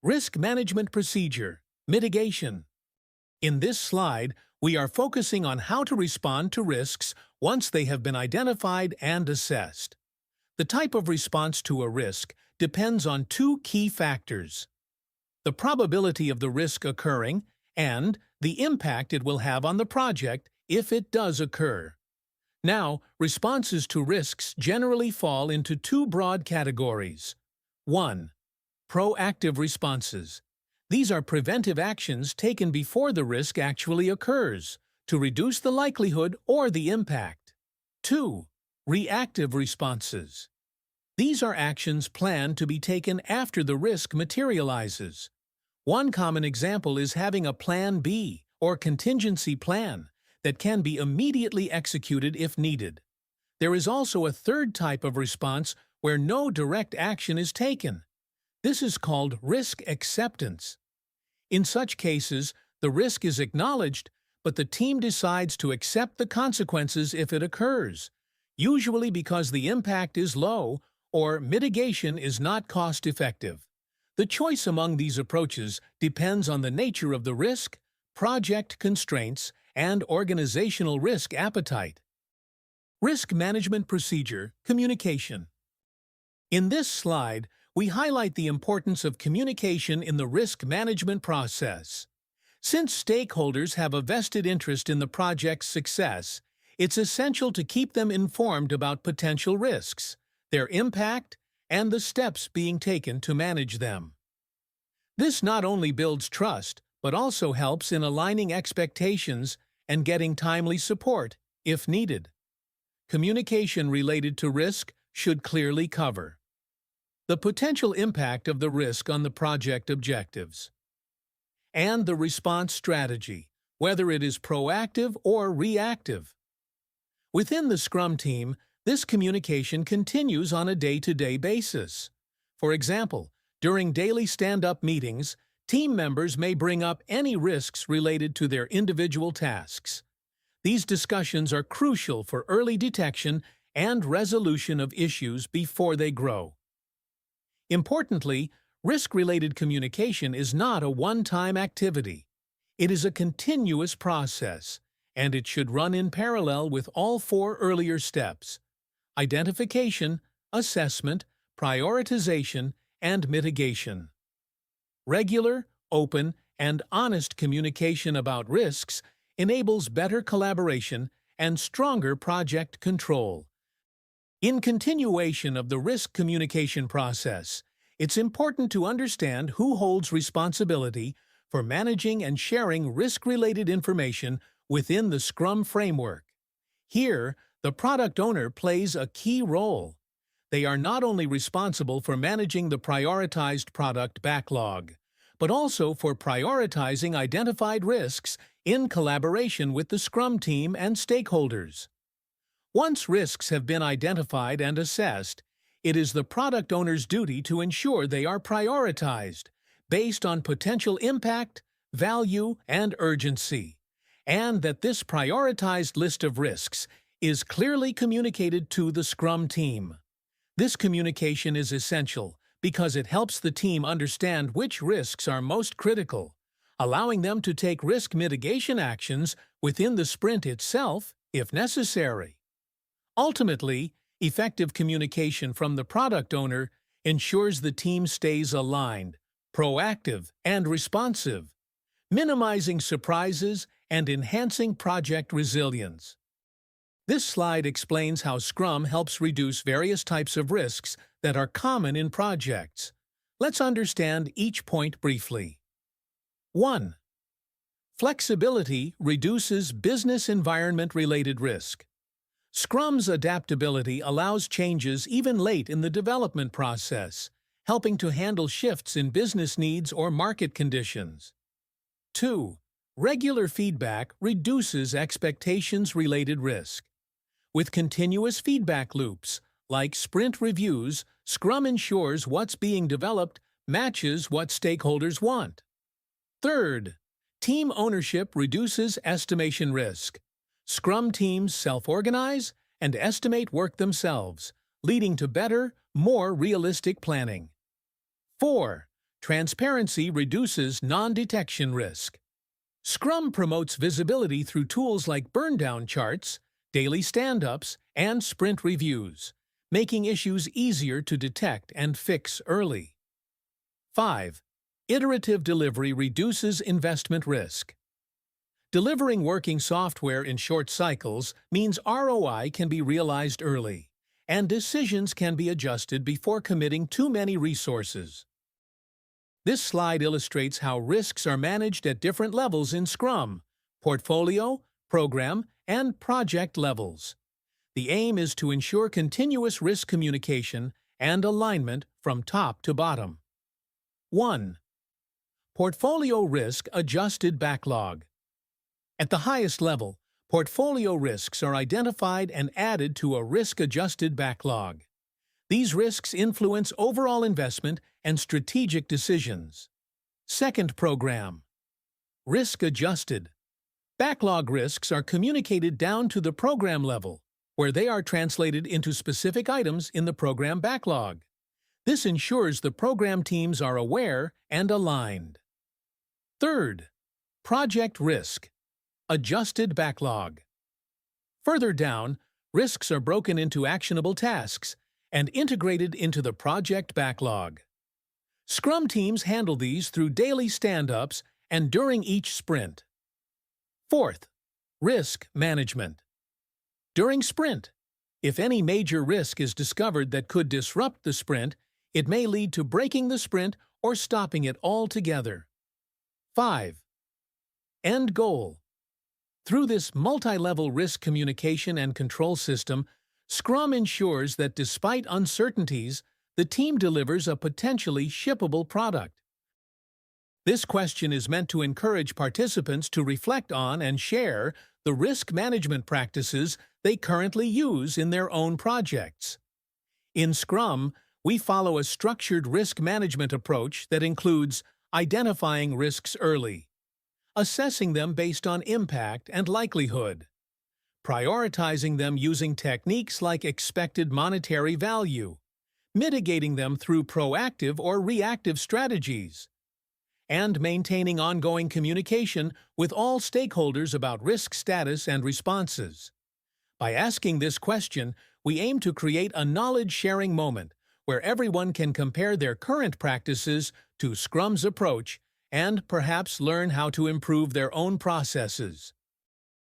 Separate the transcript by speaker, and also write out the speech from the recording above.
Speaker 1: Risk Management Procedure, Mitigation. In this slide, we are focusing on how to respond to risks once they have been identified and assessed. The type of response to a risk depends on two key factors: the probability of the risk occurring and the impact it will have on the project if it does occur. Now, responses to risks generally fall into two broad categories. 1. Proactive responses. These are preventive actions taken before the risk actually occurs, to reduce the likelihood or the impact. 2. Reactive responses. These are actions planned to be taken after the risk materializes. One common example is having a Plan B or contingency plan that can be immediately executed if needed. There is also a third type of response where no direct action is taken. This is called risk acceptance. In such cases, the risk is acknowledged, but the team decides to accept the consequences if it occurs, usually because the impact is low or mitigation is not cost-effective. The choice among these approaches depends on the nature of the risk, project constraints, and organizational risk appetite. Risk Management Procedure, Communication. In this slide, we highlight the importance of communication in the risk management process. Since stakeholders have a vested interest in the project's success, it's essential to keep them informed about potential risks, their impact, and the steps being taken to manage them. This not only builds trust, but also helps in aligning expectations and getting timely support, if needed. Communication related to risk should clearly cover the potential impact of the risk on the project objectives, and the response strategy, whether it is proactive or reactive. Within the Scrum team, this communication continues on a day-to-day basis. For example, during daily stand-up meetings, team members may bring up any risks related to their individual tasks. These discussions are crucial for early detection and resolution of issues before they grow. Importantly, risk-related communication is not a one-time activity. It is a continuous process, and it should run in parallel with all four earlier steps: identification, assessment, prioritization, and mitigation. Regular, open, and honest communication about risks enables better collaboration and stronger project control. In continuation of the risk communication process, it's important to understand who holds responsibility for managing and sharing risk-related information within the Scrum framework. Here, the product owner plays a key role. They are not only responsible for managing the prioritized product backlog, but also for prioritizing identified risks in collaboration with the Scrum team and stakeholders. Once risks have been identified and assessed, it is the product owner's duty to ensure they are prioritized based on potential impact, value, and urgency, and that this prioritized list of risks is clearly communicated to the Scrum team. This communication is essential because it helps the team understand which risks are most critical, allowing them to take risk mitigation actions within the sprint itself if necessary. Ultimately, effective communication from the product owner ensures the team stays aligned, proactive, and responsive, minimizing surprises and enhancing project resilience. This slide explains how Scrum helps reduce various types of risks that are common in projects. Let's understand each point briefly. 1. Flexibility reduces business environment-related risk. Scrum's adaptability allows changes even late in the development process, helping to handle shifts in business needs or market conditions. 2. Regular feedback reduces expectations-related risk. With continuous feedback loops, like sprint reviews, Scrum ensures what's being developed matches what stakeholders want. Third, team ownership reduces estimation risk. Scrum teams self-organize and estimate work themselves, leading to better, more realistic planning. 4. Transparency reduces non-detection risk. Scrum promotes visibility through tools like burn-down charts, daily stand-ups, and sprint reviews, making issues easier to detect and fix early. 5. Iterative delivery reduces investment risk. Delivering working software in short cycles means ROI can be realized early, and decisions can be adjusted before committing too many resources. This slide illustrates how risks are managed at different levels in Scrum: portfolio, program, and project levels. The aim is to ensure continuous risk communication and alignment from top to bottom. 1. Portfolio Risk Adjusted Backlog. At the highest level, portfolio risks are identified and added to a risk-adjusted backlog. These risks influence overall investment and strategic decisions. Second program. Risk-adjusted. Backlog risks are communicated down to the program level, where they are translated into specific items in the program backlog. This ensures the program teams are aware and aligned. Third, project risk. Adjusted backlog. Further down, risks are broken into actionable tasks and integrated into the project backlog. Scrum teams handle these through daily stand-ups and during each sprint. Fourth, risk management. During sprint, if any major risk is discovered that could disrupt the sprint, it may lead to breaking the sprint or stopping it altogether. 5. End goal. Through this multi-level risk communication and control system, Scrum ensures that despite uncertainties, the team delivers a potentially shippable product. This question is meant to encourage participants to reflect on and share the risk management practices they currently use in their own projects. In Scrum, we follow a structured risk management approach that includes identifying risks early, assessing them based on impact and likelihood, prioritizing them using techniques like expected monetary value, mitigating them through proactive or reactive strategies, and maintaining ongoing communication with all stakeholders about risk status and responses. By asking this question, we aim to create a knowledge-sharing moment where everyone can compare their current practices to Scrum's approach and perhaps learn how to improve their own processes.